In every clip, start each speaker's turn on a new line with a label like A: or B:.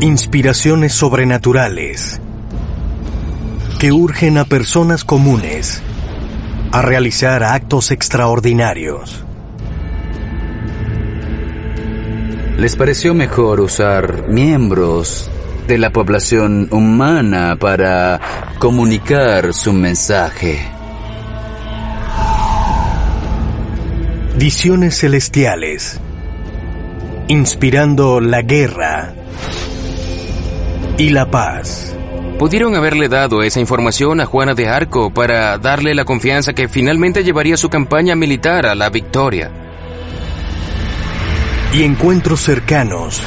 A: Inspiraciones sobrenaturales que urgen a personas comunes a realizar actos extraordinarios.
B: Les pareció mejor usar miembros de la población humana para comunicar su mensaje.
A: Visiones celestiales, inspirando la guerra y la paz.
C: Pudieron haberle dado esa información a Juana de Arco para darle la confianza que finalmente llevaría su campaña militar a la victoria.
A: Y encuentros cercanos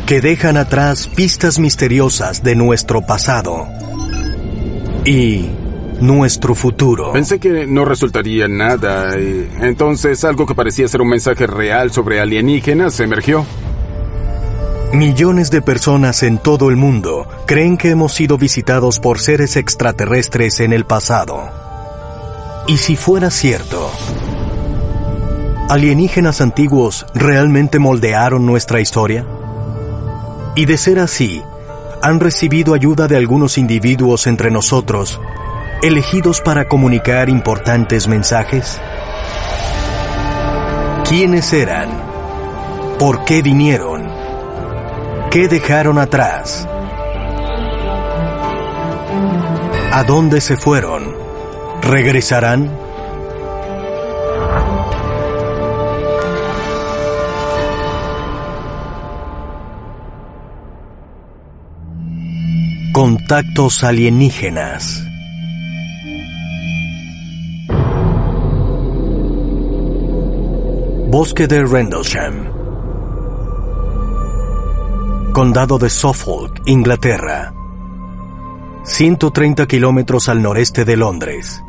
A: que dejan atrás pistas misteriosas de nuestro pasado y nuestro futuro.
D: Pensé que no resultaría nada y entonces algo que parecía ser un mensaje real sobre alienígenas emergió.
A: Millones de personas en todo el mundo creen que hemos sido visitados por seres extraterrestres en el pasado. ¿Y si fuera cierto? ¿Alienígenas antiguos realmente moldearon nuestra historia? Y de ser así, ¿han recibido ayuda de algunos individuos entre nosotros, elegidos para comunicar importantes mensajes? ¿Quiénes eran? ¿Por qué vinieron? ¿Qué dejaron atrás? ¿A dónde se fueron? ¿Regresarán? Contactos alienígenas. Bosque de Rendlesham, Condado de Suffolk, Inglaterra. 130 kilómetros al noreste de Londres.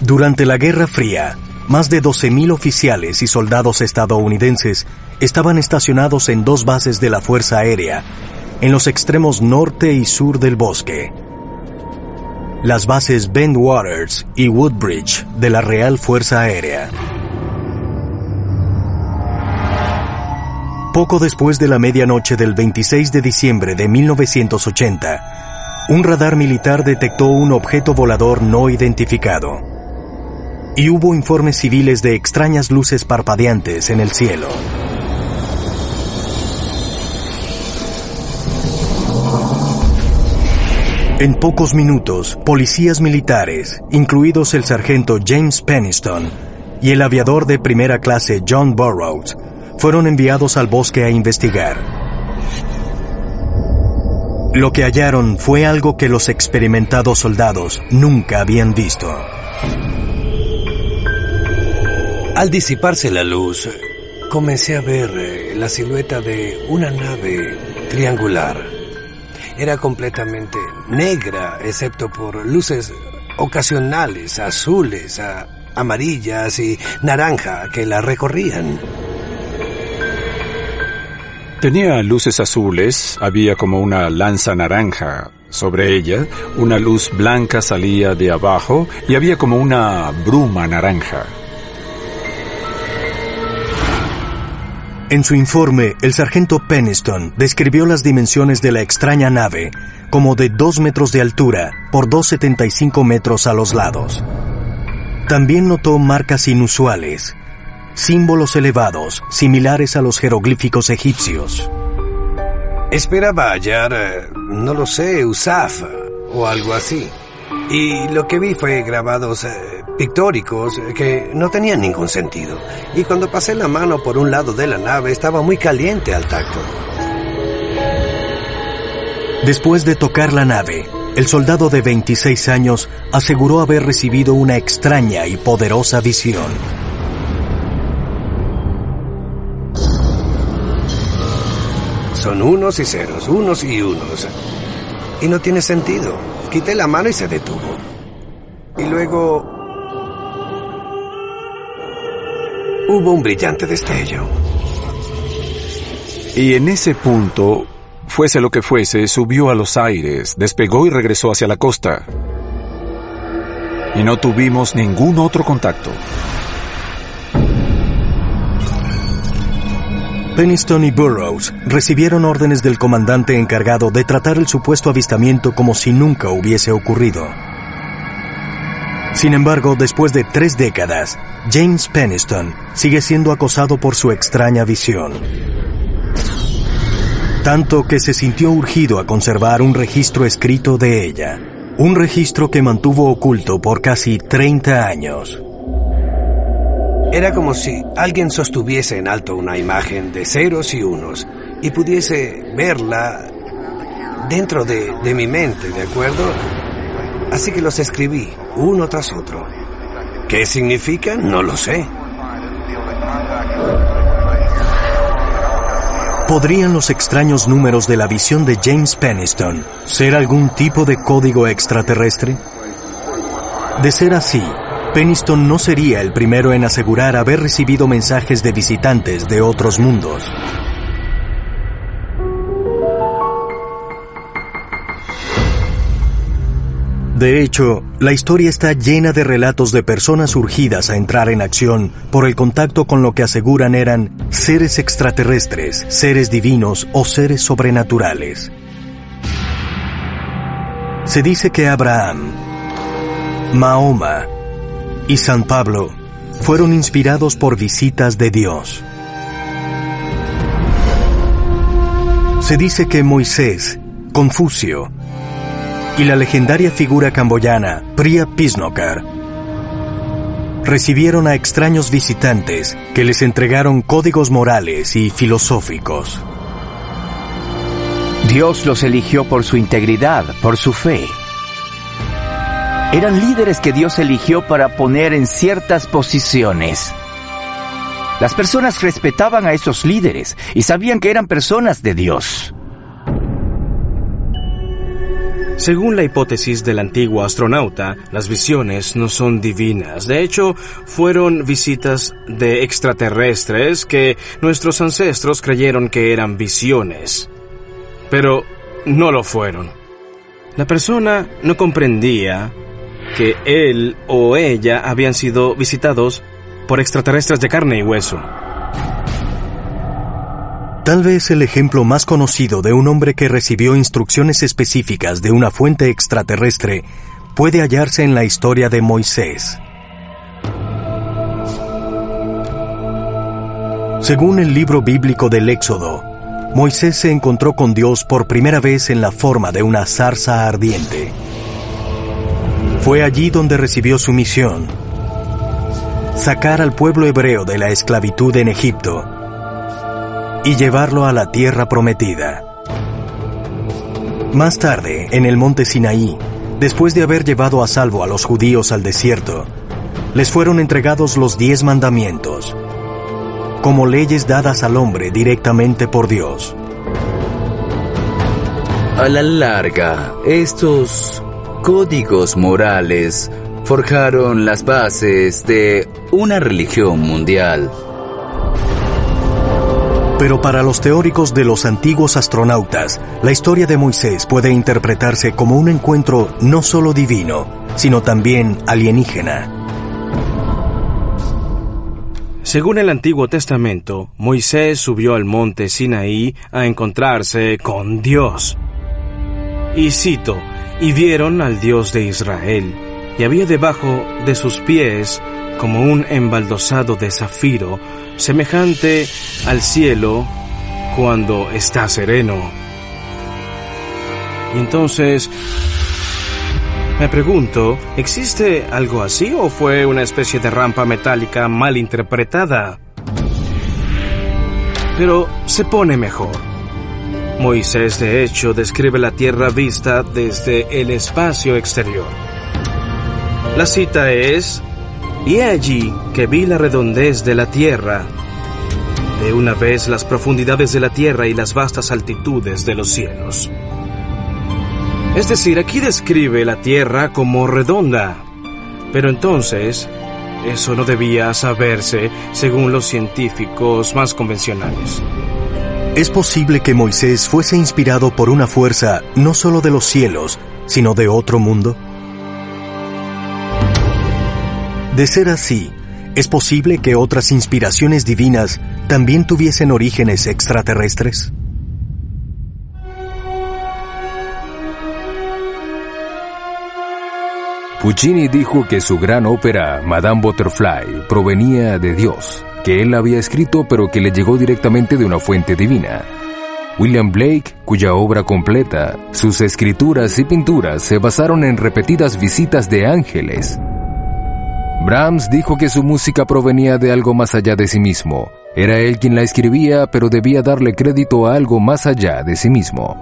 A: Durante la Guerra Fría, más de 12.000 oficiales y soldados estadounidenses estaban estacionados en dos bases de la Fuerza Aérea, en los extremos norte y sur del bosque. Las bases Bentwaters y Woodbridge de la Real Fuerza Aérea. Poco después de la medianoche del 26 de diciembre de 1980, un radar militar detectó un objeto volador no identificado. Y hubo informes civiles de extrañas luces parpadeantes en el cielo. En pocos minutos, policías militares, incluidos el sargento James Peniston y el aviador de primera clase John Burroughs, fueron enviados al bosque a investigar. Lo que hallaron fue algo que los experimentados soldados nunca habían visto.
E: Al disiparse la luz, comencé a ver la silueta de una nave triangular. Era completamente negra, excepto por luces ocasionales, azules, amarillas y naranja que la recorrían.
D: Tenía luces azules, había como una lanza naranja sobre ella, una luz blanca salía de abajo y había como una bruma naranja.
A: En su informe, el sargento Peniston describió las dimensiones de la extraña nave como de 2 metros de altura por 2,75 metros a los lados. También notó marcas inusuales, símbolos elevados similares a los jeroglíficos egipcios.
E: Esperaba hallar, no lo sé, Usaf o algo así. Y lo que vi fue grabados pictóricos que no tenían ningún sentido. Y cuando pasé la mano por un lado de la nave estaba muy caliente al tacto.
A: Después de tocar la nave, el soldado de 26 años aseguró haber recibido una extraña y poderosa visión.
E: Son unos y ceros, unos y unos. Y no tiene sentido. Quité la mano y se detuvo. Y luego hubo un brillante destello.
D: Y en ese punto, fuese lo que fuese, subió a los aires, despegó y regresó hacia la costa. Y no tuvimos ningún otro contacto.
A: Peniston y Burroughs recibieron órdenes del comandante encargado de tratar el supuesto avistamiento como si nunca hubiese ocurrido. Sin embargo, después de 3 décadas, James Peniston sigue siendo acosado por su extraña visión. Tanto que se sintió urgido a conservar un registro escrito de ella. Un registro que mantuvo oculto por casi 30 años.
E: Era como si alguien sostuviese en alto una imagen de ceros y unos y pudiese verla dentro de mi mente, ¿de acuerdo? Así que los escribí, uno tras otro. ¿Qué significan? No lo sé.
A: ¿Podrían los extraños números de la visión de James Peniston ser algún tipo de código extraterrestre? De ser así, Peniston no sería el primero en asegurar haber recibido mensajes de visitantes de otros mundos. De hecho, la historia está llena de relatos de personas urgidas a entrar en acción por el contacto con lo que aseguran eran seres extraterrestres, seres divinos o seres sobrenaturales. Se dice que Abraham, Mahoma y San Pablo fueron inspirados por visitas de Dios. Se dice que Moisés, Confucio y la legendaria figura camboyana Priya Pisnokar recibieron a extraños visitantes que les entregaron códigos morales y filosóficos.
F: Dios los eligió por su integridad, por su fe. Eran líderes que Dios eligió para poner en ciertas posiciones. Las personas respetaban a esos líderes y sabían que eran personas de Dios.
G: Según la hipótesis del antiguo astronauta, las visiones no son divinas. De hecho, fueron visitas de extraterrestres que nuestros ancestros creyeron que eran visiones. Pero no lo fueron. La persona no comprendía que él o ella habían sido visitados por extraterrestres de carne y hueso.
A: Tal vez el ejemplo más conocido de un hombre que recibió instrucciones específicas de una fuente extraterrestre puede hallarse en la historia de Moisés. Según el libro bíblico del Éxodo, Moisés se encontró con Dios por primera vez en la forma de una zarza ardiente. Fue allí donde recibió su misión: sacar al pueblo hebreo de la esclavitud en Egipto y llevarlo a la tierra prometida. Más tarde, en el monte Sinaí, después de haber llevado a salvo a los judíos al desierto, les fueron entregados los 10 mandamientos, como leyes dadas al hombre directamente por Dios.
B: A la larga, estos códigos morales forjaron las bases de una religión mundial.
A: Pero para los teóricos de los antiguos astronautas, la historia de Moisés puede interpretarse como un encuentro no solo divino, sino también alienígena.
G: Según el Antiguo Testamento, Moisés subió al monte Sinaí a encontrarse con Dios. Y cito, y vieron al Dios de Israel, y había debajo de sus pies como un embaldosado de zafiro, semejante al cielo cuando está sereno. Y entonces me pregunto, ¿existe algo así o fue una especie de rampa metálica mal interpretada? Pero se pone mejor. Moisés, de hecho, describe la tierra vista desde el espacio exterior. La cita es: y he allí que vi la redondez de la tierra, de una vez las profundidades de la tierra y las vastas altitudes de los cielos. Es decir, aquí describe la tierra como redonda, pero entonces eso no debía saberse según los científicos más convencionales.
A: ¿Es posible que Moisés fuese inspirado por una fuerza no solo de los cielos, sino de otro mundo? De ser así, ¿Es posible que otras inspiraciones divinas también tuviesen orígenes extraterrestres?
H: Puccini dijo que su gran ópera, Madame Butterfly, provenía de Dios, que él había escrito pero que le llegó directamente de una fuente divina. William Blake, cuya obra completa, sus escrituras y pinturas se basaron en repetidas visitas de ángeles. Brahms dijo que su música provenía de algo más allá de sí mismo. Era él quien la escribía, pero debía darle crédito a algo más allá de sí mismo.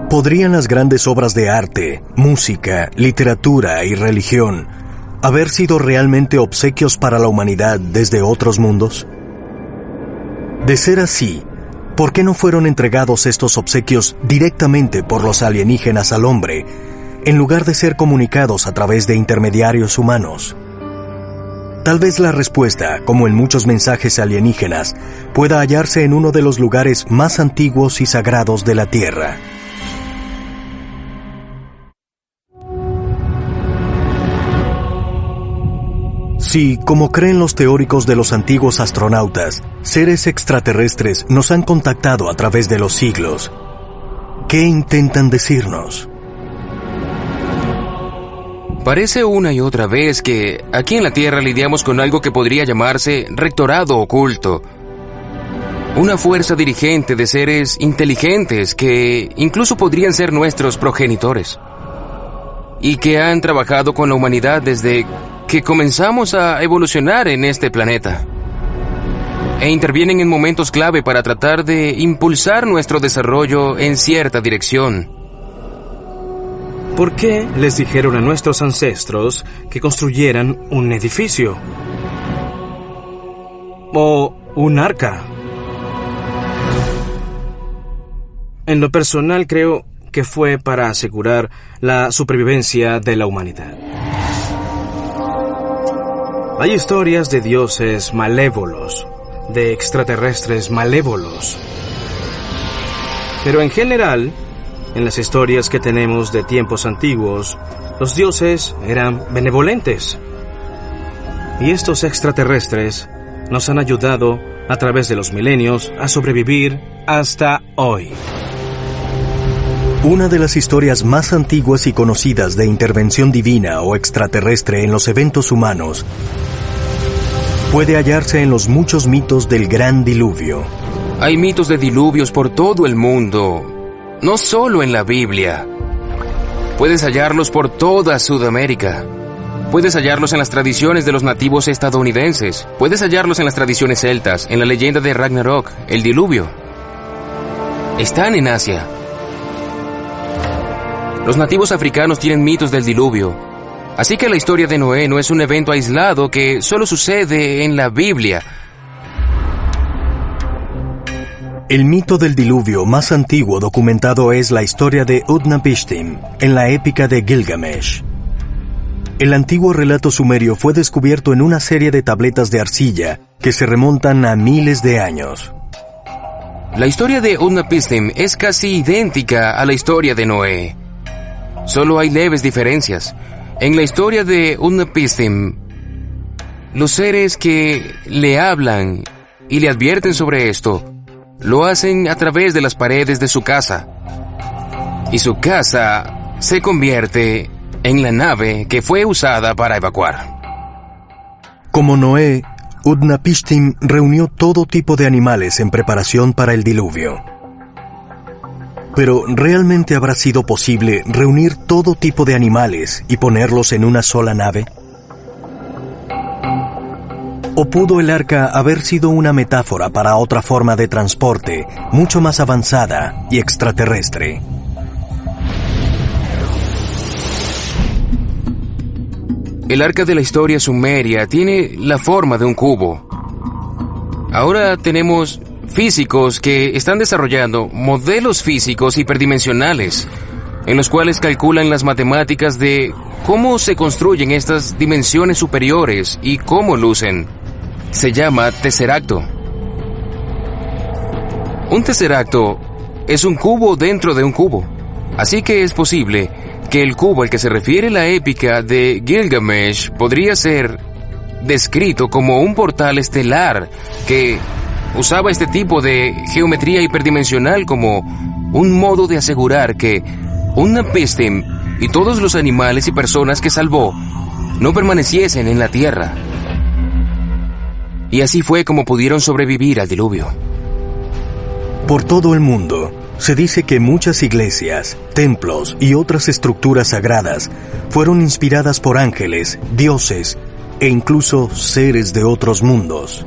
A: ¿Podrían las grandes obras de arte, música, literatura y religión haber sido realmente obsequios para la humanidad desde otros mundos? De ser así, ¿por qué no fueron entregados estos obsequios directamente por los alienígenas al hombre, en lugar de ser comunicados a través de intermediarios humanos? Tal vez la respuesta, como en muchos mensajes alienígenas, pueda hallarse en uno de los lugares más antiguos y sagrados de la Tierra. Si, como creen los teóricos de los antiguos astronautas, seres extraterrestres nos han contactado a través de los siglos, ¿qué intentan decirnos?
C: Parece una y otra vez que aquí en la Tierra lidiamos con algo que podría llamarse rectorado oculto. Una fuerza dirigente de seres inteligentes que incluso podrían ser nuestros progenitores. Y que han trabajado con la humanidad desde que comenzamos a evolucionar en este planeta. E intervienen en momentos clave para tratar de impulsar nuestro desarrollo en cierta dirección.
G: ¿Por qué les dijeron a nuestros ancestros que construyeran un edificio? ¿O un arca? En lo personal creo que fue para asegurar la supervivencia de la humanidad. Hay historias de dioses malévolos, de extraterrestres malévolos. Pero en general, en las historias que tenemos de tiempos antiguos, los dioses eran benevolentes. Y estos extraterrestres nos han ayudado a través de los milenios a sobrevivir hasta hoy.
A: Una de las historias más antiguas y conocidas de intervención divina o extraterrestre en los eventos humanos puede hallarse en los muchos mitos del Gran Diluvio.
C: Hay mitos de diluvios por todo el mundo, no solo en la Biblia. Puedes hallarlos por toda Sudamérica. Puedes hallarlos en las tradiciones de los nativos estadounidenses. Puedes hallarlos en las tradiciones celtas, en la leyenda de Ragnarok, el diluvio. Están en Asia. Los nativos africanos tienen mitos del diluvio. Así que la historia de Noé no es un evento aislado que solo sucede en la Biblia.
A: El mito del diluvio más antiguo documentado es la historia de Utnapishtim, en la épica de Gilgamesh. El antiguo relato sumerio fue descubierto en una serie de tabletas de arcilla que se remontan a miles de años.
C: La historia de Utnapishtim es casi idéntica a la historia de Noé. Solo hay leves diferencias. En la historia de Utnapishtim, los seres que le hablan y le advierten sobre esto, lo hacen a través de las paredes de su casa. Y su casa se convierte en la nave que fue usada para evacuar.
A: Como Noé, Utnapishtim reunió todo tipo de animales en preparación para el diluvio. Pero ¿realmente habrá sido posible reunir todo tipo de animales y ponerlos en una sola nave? ¿O pudo el arca haber sido una metáfora para otra forma de transporte mucho más avanzada y extraterrestre?
C: El arca de la historia sumeria tiene la forma de un cubo. Ahora tenemos físicos que están desarrollando modelos físicos hiperdimensionales, en los cuales calculan las matemáticas de cómo se construyen estas dimensiones superiores y cómo lucen. Se llama tesseracto. Un tesseracto es un cubo dentro de un cubo, así que es posible que el cubo al que se refiere la épica de Gilgamesh podría ser descrito como un portal estelar que usaba este tipo de geometría hiperdimensional como un modo de asegurar que Utnapishtim y todos los animales y personas que salvó no permaneciesen en la tierra. Y así fue como pudieron sobrevivir al diluvio.
A: Por todo el mundo, se dice que muchas iglesias, templos y otras estructuras sagradas fueron inspiradas por ángeles, dioses e incluso seres de otros mundos.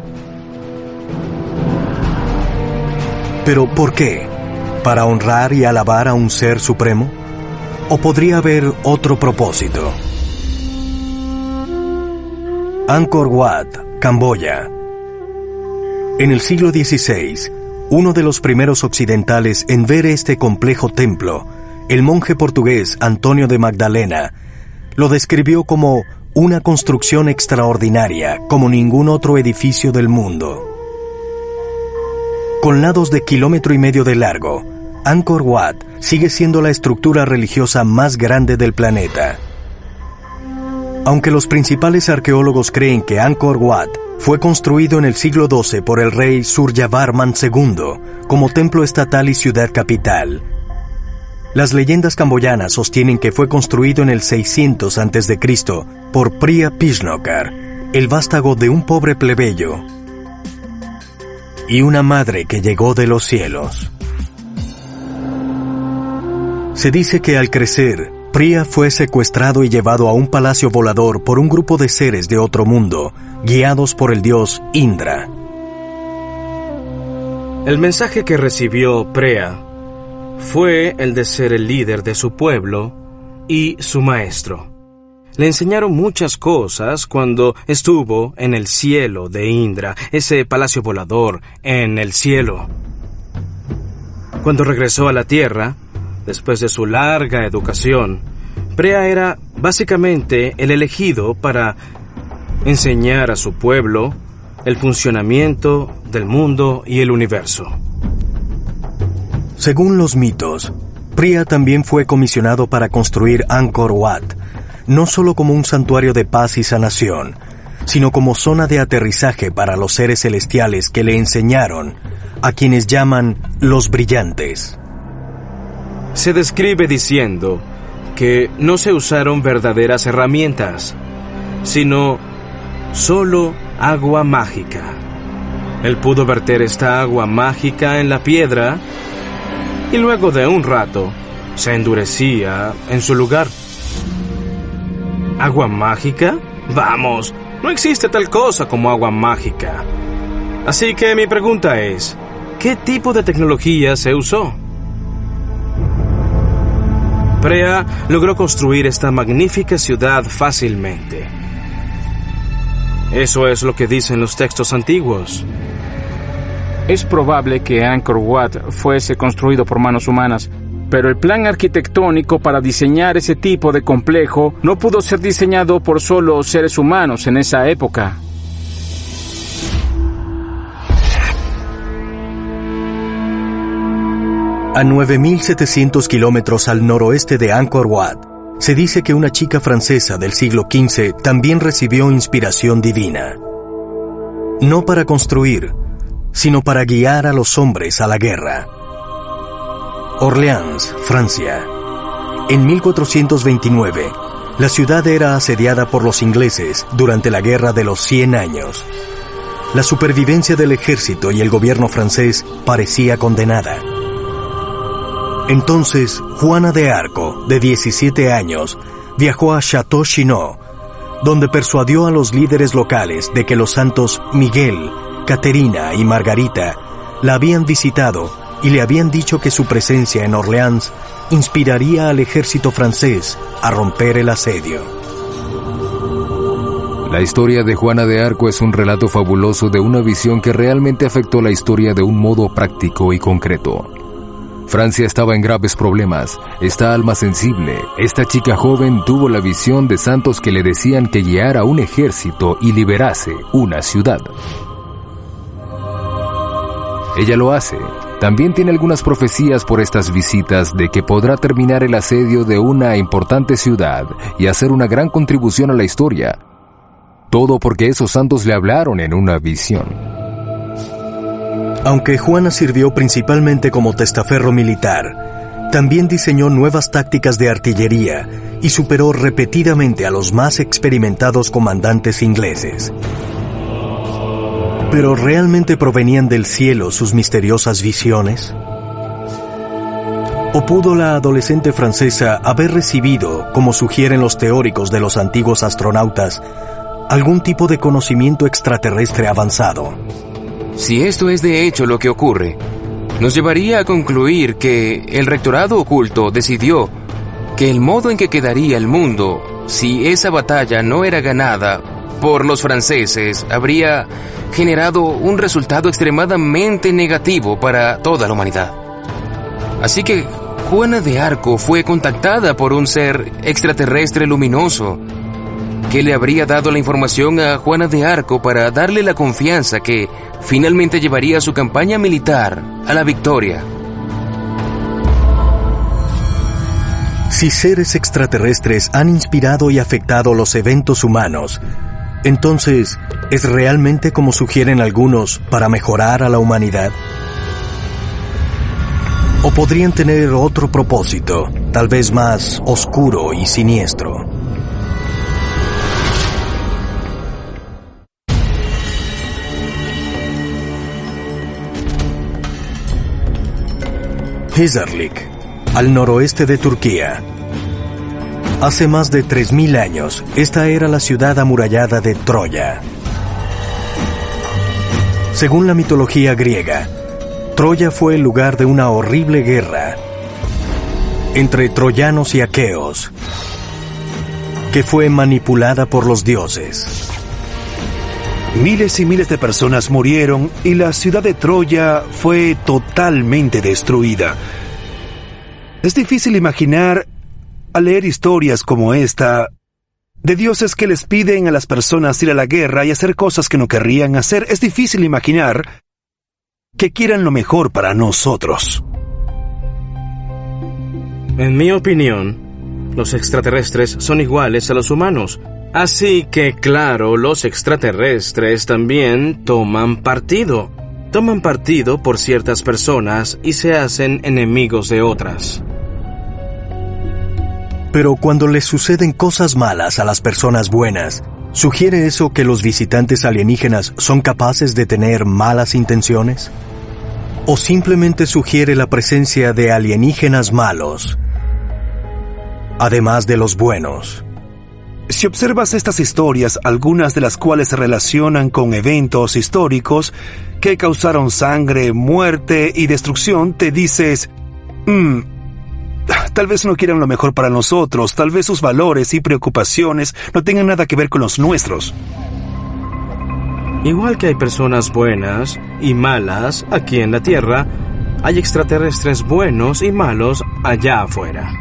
A: ¿Pero por qué? ¿Para honrar y alabar a un ser supremo? ¿O podría haber otro propósito? Angkor Wat, Camboya. En el siglo XVI, uno de los primeros occidentales en ver este complejo templo, el monje portugués Antonio de Magdalena, lo describió como una construcción extraordinaria como ningún otro edificio del mundo. Con lados de 1,5 kilómetros de largo, Angkor Wat sigue siendo la estructura religiosa más grande del planeta. Aunque los principales arqueólogos creen que Angkor Wat fue construido en el siglo XII por el rey Suryavarman II como templo estatal y ciudad capital, las leyendas camboyanas sostienen que fue construido en el 600 a.C. por Priya Pishnokar, el vástago de un pobre plebeyo y una madre que llegó de los cielos. Se dice que al crecer, Priya fue secuestrado y llevado a un palacio volador por un grupo de seres de otro mundo, guiados por el dios Indra.
G: El mensaje que recibió Priya fue el de ser el líder de su pueblo y su maestro. Le enseñaron muchas cosas cuando estuvo en el cielo de Indra, ese palacio volador en el cielo. Cuando regresó a la tierra, después de su larga educación, Priya era básicamente el elegido para enseñar a su pueblo el funcionamiento del mundo y el universo.
A: Según los mitos, Priya también fue comisionado para construir Angkor Wat, no solo como un santuario de paz y sanación, sino como zona de aterrizaje para los seres celestiales que le enseñaron, a quienes llaman los brillantes.
G: Se describe diciendo que no se usaron verdaderas herramientas, sino solo agua mágica. Él pudo verter esta agua mágica en la piedra y luego de un rato se endurecía en su lugar. ¿Agua mágica? Vamos, no existe tal cosa como agua mágica. Así que mi pregunta es, ¿qué tipo de tecnología se usó? Priya logró construir esta magnífica ciudad fácilmente. Eso es lo que dicen los textos antiguos.
I: Es probable que Angkor Wat fuese construido por manos humanas, pero el plan arquitectónico para diseñar ese tipo de complejo no pudo ser diseñado por solo seres humanos en esa época.
A: A 9.700 kilómetros al noroeste de Angkor Wat, se dice que una chica francesa del siglo XV también recibió inspiración divina. No para construir, sino para guiar a los hombres a la guerra. Orleans, Francia. En 1429, la ciudad era asediada por los ingleses durante la Guerra de los 100 años. La supervivencia del ejército y el gobierno francés parecía condenada. Entonces, Juana de Arco, de 17 años, viajó a Château Chinon, donde persuadió a los líderes locales de que los santos Miguel, Caterina y Margarita la habían visitado y le habían dicho que su presencia en Orleans inspiraría al ejército francés a romper el asedio.
H: La historia de Juana de Arco es un relato fabuloso de una visión que realmente afectó la historia de un modo práctico y concreto. Francia estaba en graves problemas. Esta alma sensible, esta chica joven tuvo la visión de santos que le decían que guiara un ejército y liberase una ciudad. Ella lo hace, También tiene algunas profecías por estas visitas de que podrá terminar el asedio de una importante ciudad y hacer una gran contribución a la historia. Todo porque esos santos le hablaron en una visión.
A: Aunque Juana sirvió principalmente como testaferro militar, también diseñó nuevas tácticas de artillería y superó repetidamente a los más experimentados comandantes ingleses. ¿Pero realmente provenían del cielo sus misteriosas visiones? ¿O pudo la adolescente francesa haber recibido, como sugieren los teóricos de los antiguos astronautas, algún tipo de conocimiento extraterrestre avanzado?
C: Si esto es de hecho lo que ocurre, nos llevaría a concluir que el rectorado oculto decidió que el modo en que quedaría el mundo si esa batalla no era ganada por los franceses habría generado un resultado extremadamente negativo para toda la humanidad. Así que Juana de Arco fue contactada por un ser extraterrestre luminoso que le habría dado la información a Juana de Arco para darle la confianza que finalmente llevaría su campaña militar a la victoria.
A: Si seres extraterrestres han inspirado y afectado los eventos humanos, entonces, ¿es realmente como sugieren algunos para mejorar a la humanidad? ¿O podrían tener otro propósito, tal vez más oscuro y siniestro? Hizarlik, al noroeste de Turquía. Hace más de 3000 años, esta era la ciudad amurallada de Troya. Según la mitología griega, Troya fue el lugar de una horrible guerra entre troyanos y aqueos, que fue manipulada por los dioses.
J: Miles y miles de personas murieron y la ciudad de Troya fue totalmente destruida. Es difícil imaginar, al leer historias como esta, de dioses que les piden a las personas ir a la guerra y hacer cosas que no querrían hacer, es difícil imaginar que quieran lo mejor para nosotros.
G: En mi opinión, los extraterrestres son iguales a los humanos. Así que, claro, los extraterrestres también toman partido. Toman partido por ciertas personas y se hacen enemigos de otras.
A: Pero cuando les suceden cosas malas a las personas buenas, ¿sugiere eso que los visitantes alienígenas son capaces de tener malas intenciones? ¿O simplemente sugiere la presencia de alienígenas malos, además de los buenos?
J: Si observas estas historias, algunas de las cuales se relacionan con eventos históricos que causaron sangre, muerte y destrucción, te dices, tal vez no quieran lo mejor para nosotros, tal vez sus valores y preocupaciones no tengan nada que ver con los nuestros.
G: Igual que hay personas buenas y malas aquí en la Tierra, hay extraterrestres buenos y malos allá afuera.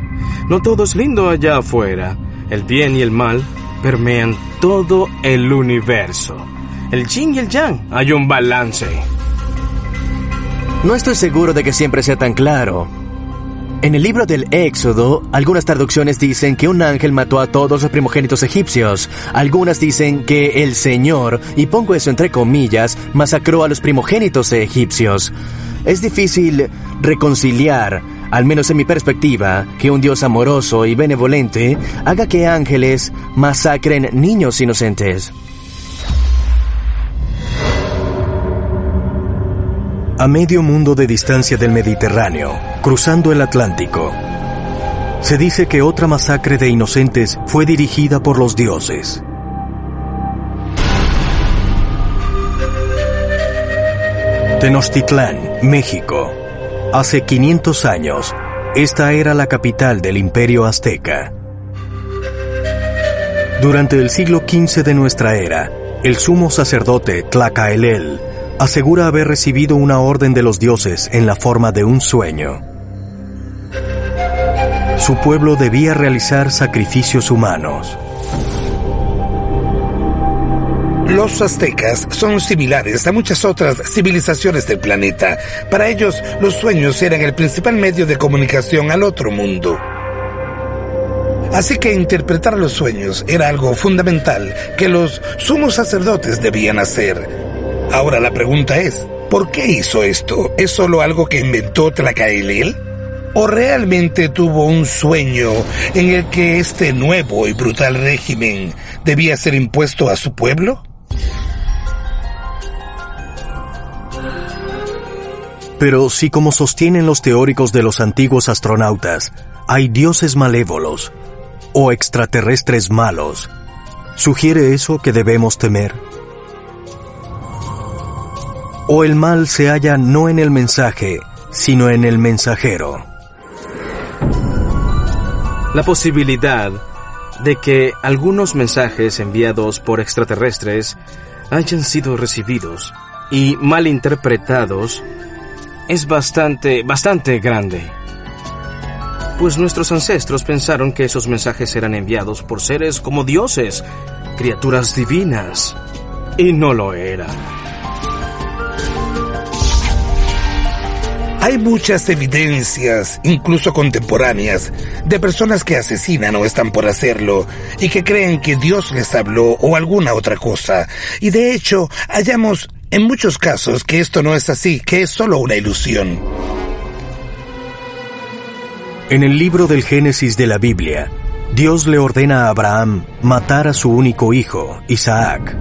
G: No todo es lindo allá afuera. El bien y el mal permean todo el universo. El yin y el yang, hay un balance.
K: No estoy seguro de que siempre sea tan claro. En el libro del Éxodo, algunas traducciones dicen que un ángel mató a todos los primogénitos egipcios. Algunas dicen que el Señor, y pongo eso entre comillas, masacró a los primogénitos egipcios. Es difícil reconciliar, al menos en mi perspectiva, que un Dios amoroso y benevolente haga que ángeles masacren niños inocentes.
A: A medio mundo de distancia del Mediterráneo, cruzando el Atlántico, se dice que otra masacre de inocentes fue dirigida por los dioses. Tenochtitlán, México. Hace 500 años, esta era la capital del Imperio Azteca. Durante el siglo XV de nuestra era, el sumo sacerdote Tlacaelel asegura haber recibido una orden de los dioses en la forma de un sueño. Su pueblo debía realizar sacrificios humanos.
L: Los aztecas son similares a muchas otras civilizaciones del planeta. Para ellos, los sueños eran el principal medio de comunicación al otro mundo. Así que interpretar los sueños era algo fundamental que los sumos sacerdotes debían hacer. Ahora la pregunta es, ¿por qué hizo esto? ¿Es solo algo que inventó Tlacaelel? ¿O realmente tuvo un sueño en el que este nuevo y brutal régimen debía ser impuesto a su pueblo?
A: Pero si, como sostienen los teóricos de los antiguos astronautas, hay dioses malévolos o extraterrestres malos, ¿sugiere eso que debemos temer? ¿O el mal se halla no en el mensaje, sino en el mensajero?
G: La posibilidad de que algunos mensajes enviados por extraterrestres hayan sido recibidos y malinterpretados es bastante grande. Pues nuestros ancestros pensaron que esos mensajes eran enviados por seres como dioses, criaturas divinas, y no lo eran.
L: Hay muchas evidencias, incluso contemporáneas, de personas que asesinan o están por hacerlo y que creen que Dios les habló o alguna otra cosa. Y de hecho, hallamos en muchos casos que esto no es así, que es solo una ilusión.
A: En el libro del Génesis de la Biblia, Dios le ordena a Abraham matar a su único hijo, Isaac.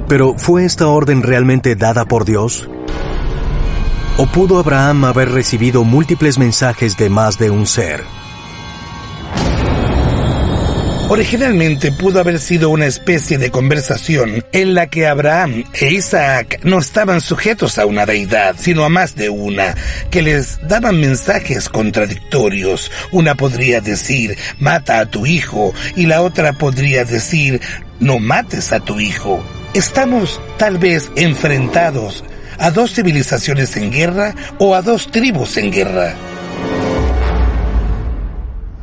A: Pero, ¿fue esta orden realmente dada por Dios? ¿O pudo Abraham haber recibido múltiples mensajes de más de un ser?
L: Originalmente pudo haber sido una especie de conversación en la que Abraham e Isaac no estaban sujetos a una deidad, sino a más de una, que les daban mensajes contradictorios. Una podría decir, mata a tu hijo, y la otra podría decir, no mates a tu hijo. Estamos tal vez enfrentados a dos civilizaciones en guerra o a dos tribus en guerra.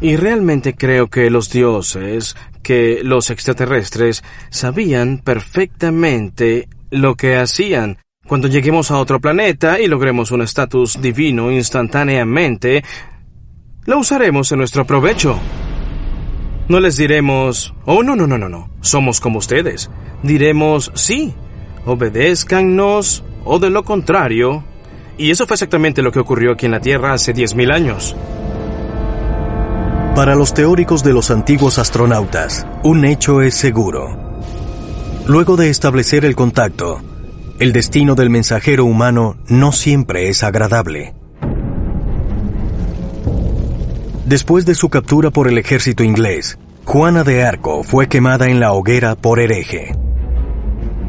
G: Y realmente creo que los dioses, que los extraterrestres, sabían perfectamente lo que hacían. Cuando lleguemos a otro planeta y logremos un estatus divino instantáneamente, lo usaremos en nuestro provecho. No les diremos, oh, no, somos como ustedes. Diremos, sí, obedézcannos, o de lo contrario. Y eso fue exactamente lo que ocurrió aquí en la Tierra hace 10,000 años.
A: Para los teóricos de los antiguos astronautas, un hecho es seguro. Luego de establecer el contacto, el destino del mensajero humano no siempre es agradable. Después de su captura por el ejército inglés, Juana de Arco fue quemada en la hoguera por hereje.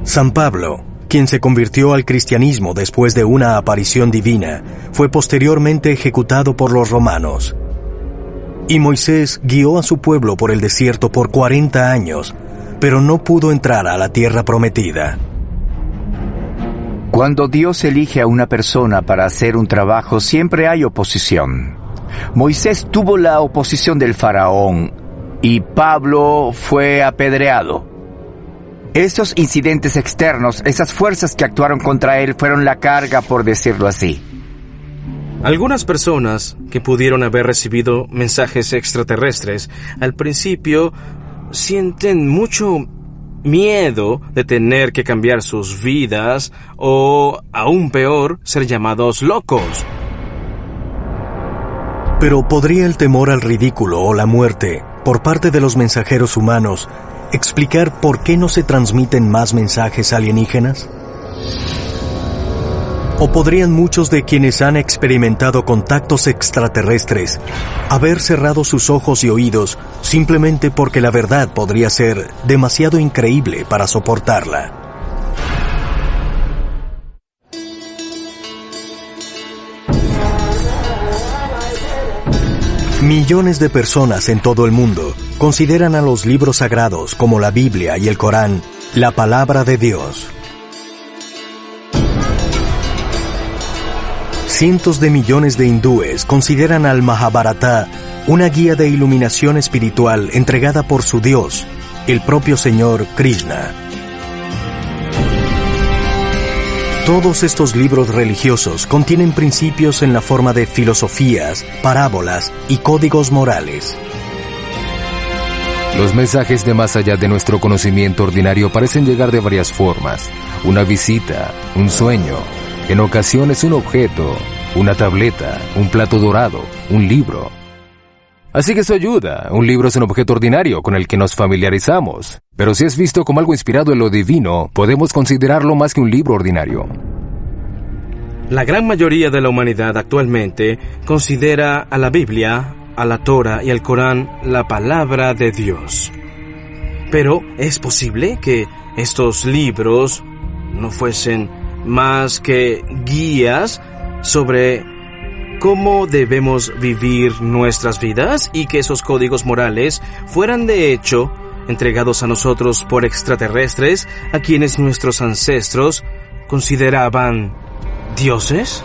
A: San Pablo, quien se convirtió al cristianismo después de una aparición divina, fue posteriormente ejecutado por los romanos. Y Moisés guió a su pueblo por el desierto por 40 años, pero no pudo entrar a la tierra prometida.
F: Cuando Dios elige a una persona para hacer un trabajo, siempre hay oposición. Moisés tuvo la oposición del faraón y Pablo fue apedreado. Esos incidentes externos, esas fuerzas que actuaron contra él, fueron la carga, por decirlo así.
G: Algunas personas que pudieron haber recibido mensajes extraterrestres al principio sienten mucho miedo de tener que cambiar sus vidas o, aún peor, ser llamados locos.
A: Pero ¿podría el temor al ridículo o la muerte por parte de los mensajeros humanos explicar por qué no se transmiten más mensajes alienígenas? ¿O podrían muchos de quienes han experimentado contactos extraterrestres haber cerrado sus ojos y oídos simplemente porque la verdad podría ser demasiado increíble para soportarla? Millones de personas en todo el mundo consideran a los libros sagrados como la Biblia y el Corán la palabra de Dios. Cientos de millones de hindúes consideran al Mahabharata una guía de iluminación espiritual entregada por su Dios el propio Señor Krishna. Todos estos libros religiosos contienen principios en la forma de filosofías, parábolas y códigos morales.
H: Los mensajes de más allá de nuestro conocimiento ordinario parecen llegar de varias formas. Una visita, un sueño, en ocasiones un objeto, una tableta, un plato dorado, un libro. Así que eso ayuda. Un libro es un objeto ordinario con el que nos familiarizamos. Pero si es visto como algo inspirado en lo divino, podemos considerarlo más que un libro ordinario.
G: La gran mayoría de la humanidad actualmente considera a la Biblia, a la Torah y al Corán la palabra de Dios. Pero, ¿es posible que estos libros no fuesen más que guías sobre cómo debemos vivir nuestras vidas y que esos códigos morales fueran de hecho entregados a nosotros por extraterrestres a quienes nuestros ancestros consideraban dioses?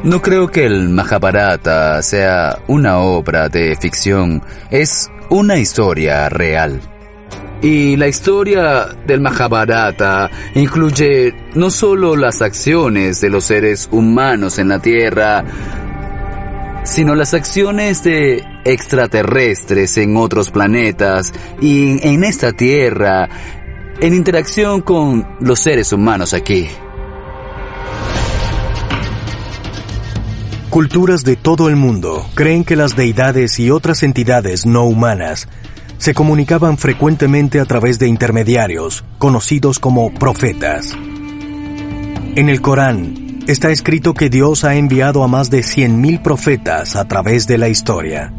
B: No creo que el Mahabharata sea una obra de ficción, es una historia real. Y la historia del Mahabharata incluye no solo las acciones de los seres humanos en la Tierra, sino las acciones de extraterrestres en otros planetas y en esta Tierra, en interacción con los seres humanos aquí.
A: Culturas de todo el mundo creen que las deidades y otras entidades no humanas se comunicaban frecuentemente a través de intermediarios, conocidos como profetas. En el Corán está escrito que Dios ha enviado a más de 100,000 profetas a través de la historia.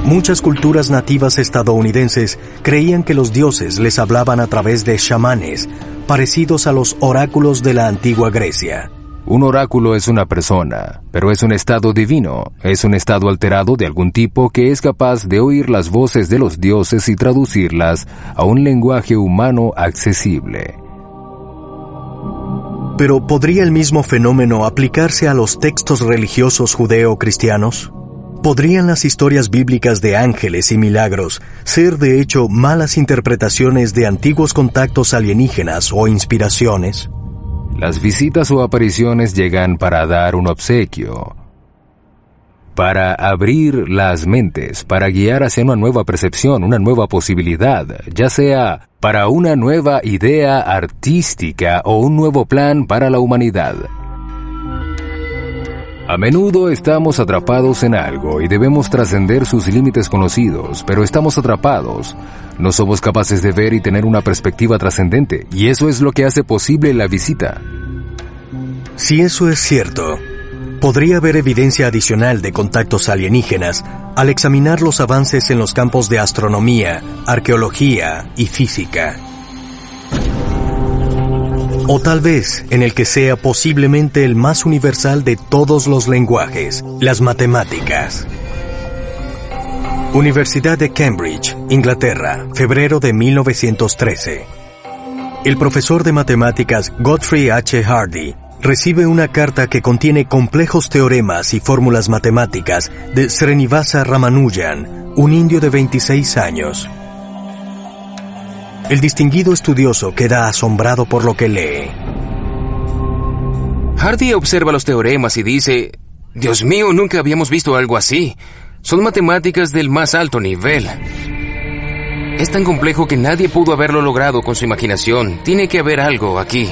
A: Muchas culturas nativas estadounidenses creían que los dioses les hablaban a través de chamanes, parecidos a los oráculos de la antigua Grecia.
H: Un oráculo es una persona, pero es un estado divino, es un estado alterado de algún tipo que es capaz de oír las voces de los dioses y traducirlas a un lenguaje humano accesible.
A: Pero ¿podría el mismo fenómeno aplicarse a los textos religiosos judeo-cristianos? ¿Podrían las historias bíblicas de ángeles y milagros ser de hecho malas interpretaciones de antiguos contactos alienígenas o inspiraciones?
H: Las visitas o apariciones llegan para dar un obsequio, para abrir las mentes, para guiar hacia una nueva percepción, una nueva posibilidad, ya sea para una nueva idea artística o un nuevo plan para la humanidad. A menudo estamos atrapados en algo y debemos trascender sus límites conocidos, pero estamos atrapados. No somos capaces de ver y tener una perspectiva trascendente, y eso es lo que hace posible la visita.
A: Si eso es cierto, podría haber evidencia adicional de contactos alienígenas al examinar los avances en los campos de astronomía, arqueología y física. O tal vez en el que sea posiblemente el más universal de todos los lenguajes, las matemáticas. Universidad de Cambridge, Inglaterra, febrero de 1913. El profesor de matemáticas Godfrey H. Hardy recibe una carta que contiene complejos teoremas y fórmulas matemáticas de Srinivasa Ramanujan, un indio de 26 años. El distinguido estudioso queda asombrado por lo que lee.
C: Hardy observa los teoremas y dice: «Dios mío, nunca habíamos visto algo así. Son matemáticas del más alto nivel. Es tan complejo que nadie pudo haberlo logrado con su imaginación. Tiene que haber algo aquí».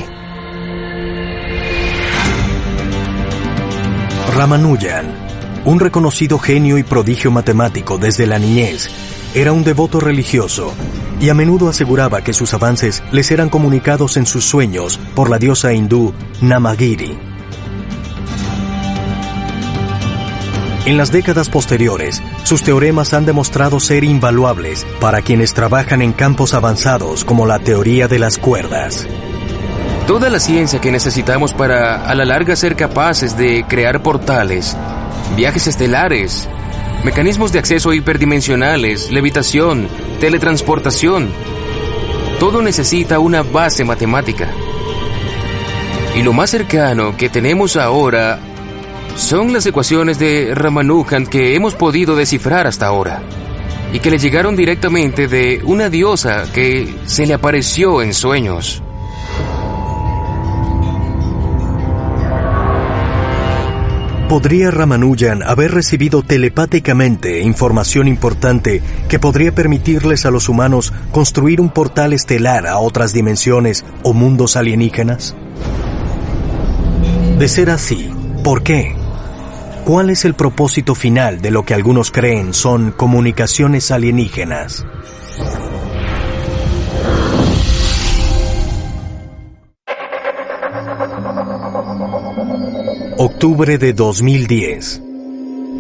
A: Ramanujan, un reconocido genio y prodigio matemático desde la niñez, era un devoto religioso y a menudo aseguraba que sus avances les eran comunicados en sus sueños por la diosa hindú Namagiri. En las décadas posteriores, sus teoremas han demostrado ser invaluables para quienes trabajan en campos avanzados como la teoría de las cuerdas.
C: Toda la ciencia que necesitamos para a la larga ser capaces de crear portales, viajes estelares, mecanismos de acceso hiperdimensionales, levitación, teletransportación. Todo necesita una base matemática. Y lo más cercano que tenemos ahora Son las ecuaciones de Ramanujan que hemos podido descifrar hasta ahora, y que le llegaron directamente de una diosa que se le apareció en sueños.
A: ¿Podría Ramanujan haber recibido telepáticamente información importante que podría permitirles a los humanos construir un portal estelar a otras dimensiones o mundos alienígenas? De ser así, ¿por qué? ¿Cuál es el propósito final de lo que algunos creen son comunicaciones alienígenas? Octubre de 2010.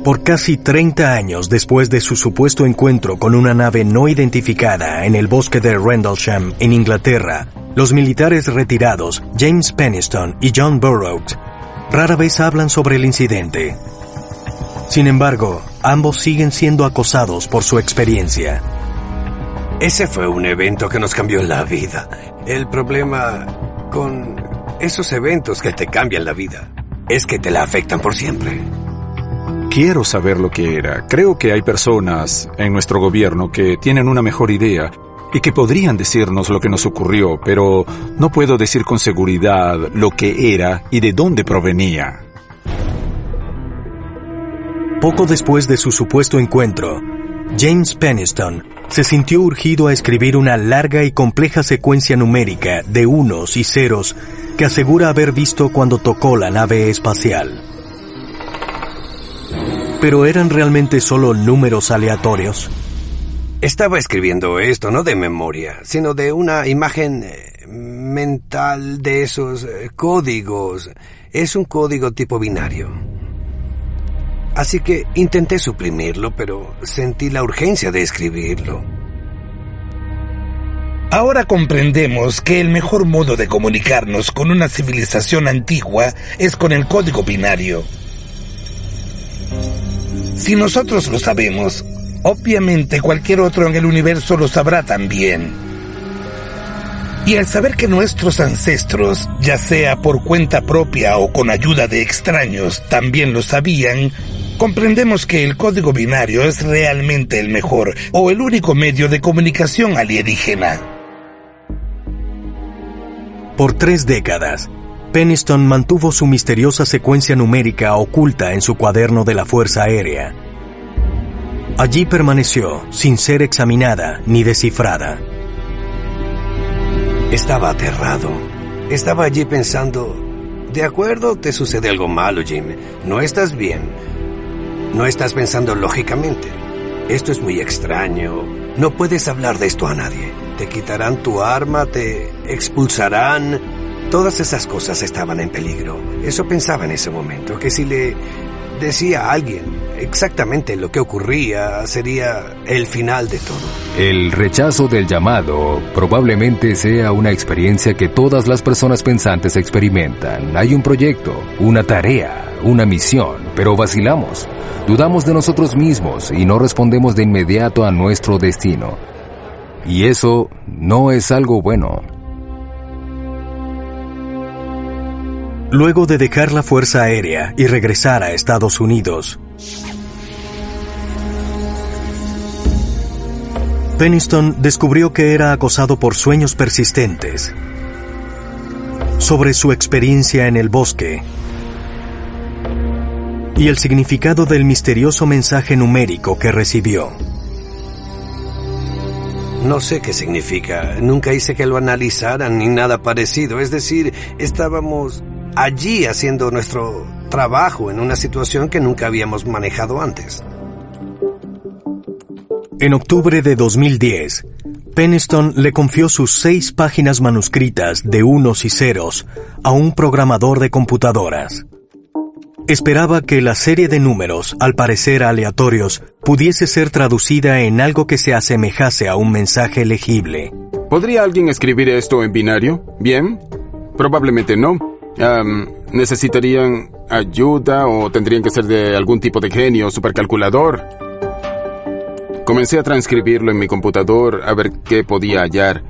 A: Por casi 30 años después de su supuesto encuentro con una nave no identificada en el bosque de Rendlesham, en Inglaterra, los militares retirados James Penniston y John Burroughs rara vez hablan sobre el incidente. Sin embargo, ambos siguen siendo acosados por su experiencia.
E: Ese fue un evento que nos cambió la vida. El problema con esos eventos que te cambian la vida es que te la afectan por siempre.
D: Quiero saber lo que era. Creo que hay personas en nuestro gobierno que tienen una mejor idea y que podrían decirnos lo que nos ocurrió, pero no puedo decir con seguridad lo que era y de dónde provenía.
A: Poco después de su supuesto encuentro, James Penniston se sintió urgido a escribir una larga y compleja secuencia numérica de unos y ceros que asegura haber visto cuando tocó la nave espacial. ¿Pero eran realmente solo números aleatorios?
E: Estaba escribiendo esto no de memoria, sino de una imagen mental de esos códigos. Es un código tipo binario. Así que intenté suprimirlo, pero sentí la urgencia de escribirlo.
L: Ahora comprendemos que el mejor modo de comunicarnos con una civilización antigua es con el código binario. Si nosotros lo sabemos, obviamente cualquier otro en el universo lo sabrá también. Y al saber que nuestros ancestros, ya sea por cuenta propia o con ayuda de extraños, también lo sabían, comprendemos que el código binario es realmente el mejor o el único medio de comunicación alienígena.
A: Por 3 décadas, Penniston mantuvo su misteriosa secuencia numérica oculta en su cuaderno de la Fuerza Aérea. Allí permaneció, sin ser examinada ni descifrada.
E: Estaba aterrado. Estaba allí pensando, de acuerdo, te sucede algo malo, Jim. No estás bien. No estás pensando lógicamente. Esto es muy extraño. No puedes hablar de esto a nadie. Te quitarán tu arma, te expulsarán. Todas esas cosas estaban en peligro. Eso pensaba en ese momento, que si le decía a alguien exactamente lo que ocurría, sería el final de todo.
H: El rechazo del llamado probablemente sea una experiencia que todas las personas pensantes experimentan. Hay un proyecto, una tarea, una misión, pero vacilamos. Dudamos de nosotros mismos y no respondemos de inmediato a nuestro destino. Y eso no es algo bueno.
A: Luego de dejar la Fuerza Aérea y regresar a Estados Unidos, Penniston descubrió que era acosado por sueños persistentes sobre su experiencia en el bosque y el significado del misterioso mensaje numérico que recibió.
E: No sé qué significa. Nunca hice que lo analizaran ni nada parecido. Es decir, estábamos allí haciendo nuestro trabajo en una situación que nunca habíamos manejado antes.
A: En octubre de 2010, Penniston le confió sus 6 páginas manuscritas de unos y ceros a un programador de computadoras. Esperaba que la serie de números, al parecer aleatorios, pudiese ser traducida en algo que se asemejase a un mensaje legible.
M: ¿Podría alguien escribir esto en binario? ¿Bien? Probablemente no. ¿Necesitarían ayuda o tendrían que ser de algún tipo de genio o supercalculador? Comencé a transcribirlo en mi computador a ver qué podía hallar.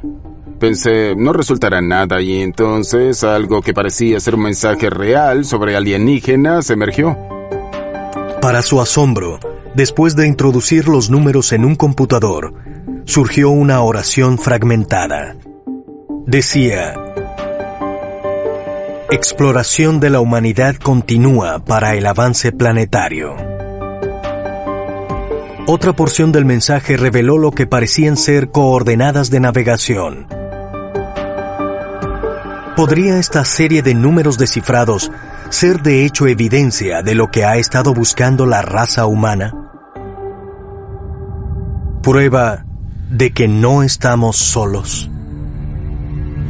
M: Pensé, no resultará nada, y entonces algo que parecía ser un mensaje real sobre alienígenas emergió.
A: Para su asombro, después de introducir los números en un computador, surgió una oración fragmentada. Decía: exploración de la humanidad continúa para el avance planetario. Otra porción del mensaje reveló lo que parecían ser coordenadas de navegación. ¿Podría esta serie de números descifrados ser de hecho evidencia de lo que ha estado buscando la raza humana? Prueba de que no estamos solos.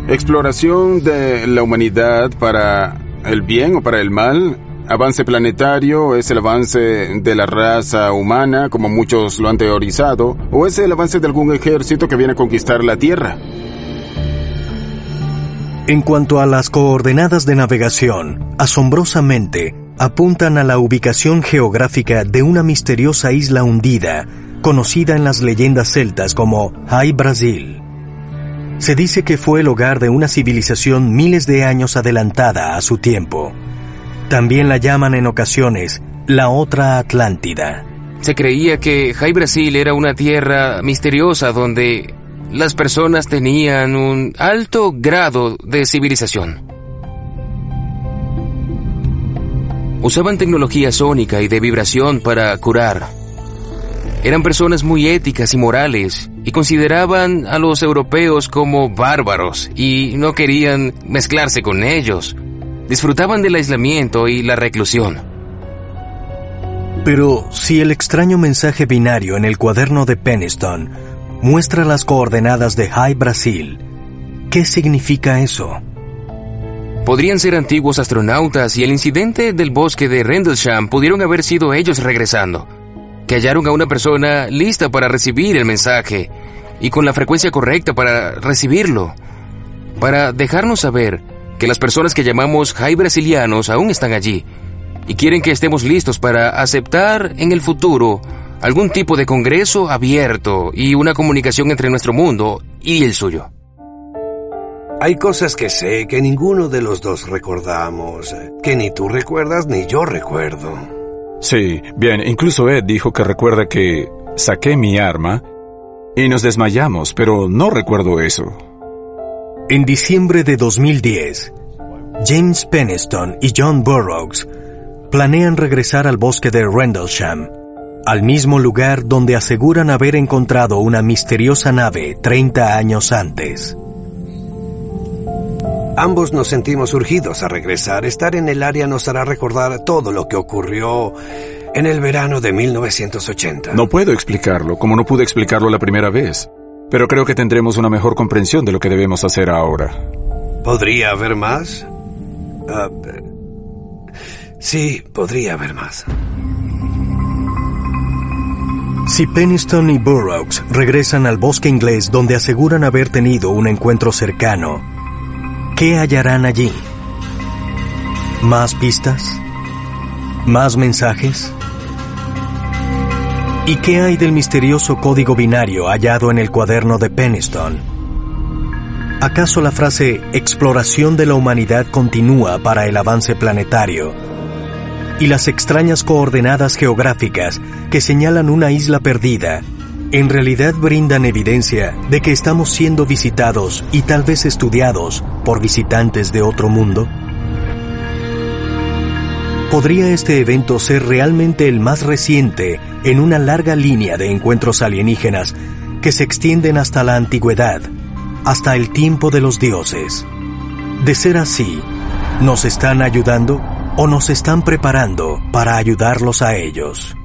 M: Exploración de la humanidad para el bien o para el mal. Avance planetario es el avance de la raza humana, como muchos lo han teorizado, o es el avance de algún ejército que viene a conquistar la Tierra.
A: En cuanto a las coordenadas de navegación, asombrosamente, apuntan a la ubicación geográfica de una misteriosa isla hundida, conocida en las leyendas celtas como Hy Brasil. Se dice que fue el hogar de una civilización miles de años adelantada a su tiempo. También la llaman en ocasiones la otra Atlántida.
C: Se creía que Hy Brasil era una tierra misteriosa donde las personas tenían un alto grado de civilización. Usaban tecnología sónica y de vibración para curar. Eran personas muy éticas y morales y consideraban a los europeos como bárbaros y no querían mezclarse con ellos. Disfrutaban del aislamiento y la reclusión.
A: Pero si el extraño mensaje binario en el cuaderno de Penniston muestra las coordenadas de Hy Brasil, ¿qué significa eso?
C: Podrían ser antiguos astronautas y el incidente del bosque de Rendlesham pudieron haber sido ellos regresando, que hallaron a una persona lista para recibir el mensaje y con la frecuencia correcta para recibirlo, para dejarnos saber que las personas que llamamos Hy brasilianos aún están allí y quieren que estemos listos para aceptar en el futuro algún tipo de congreso abierto y una comunicación entre nuestro mundo y el suyo.
E: Hay cosas que sé que ninguno de los dos recordamos, que ni tú recuerdas ni yo recuerdo.
D: Sí, bien, incluso Ed dijo que recuerda que saqué mi arma y nos desmayamos, pero no recuerdo eso.
A: En diciembre de 2010, James Penniston y John Burroughs planean regresar al bosque de Rendlesham, al mismo lugar donde aseguran haber encontrado una misteriosa nave 30 años antes.
E: Ambos nos sentimos urgidos a regresar. Estar en el área nos hará recordar todo lo que ocurrió en el verano de 1980.
D: No puedo explicarlo, como no pude explicarlo la primera vez. Pero creo que tendremos una mejor comprensión de lo que debemos hacer ahora.
E: ¿Podría haber más? Sí, podría haber más.
A: Si Penniston y Burroughs regresan al bosque inglés donde aseguran haber tenido un encuentro cercano, ¿qué hallarán allí? ¿Más pistas? ¿Más mensajes? ¿Y qué hay del misterioso código binario hallado en el cuaderno de Penniston? ¿Acaso la frase exploración de la humanidad continúa para el avance planetario? ¿Y las extrañas coordenadas geográficas que señalan una isla perdida en realidad brindan evidencia de que estamos siendo visitados y tal vez estudiados por visitantes de otro mundo? ¿Podría este evento ser realmente el más reciente en una larga línea de encuentros alienígenas que se extienden hasta la antigüedad, hasta el tiempo de los dioses? De ser así, ¿nos están ayudando o nos están preparando para ayudarlos a ellos?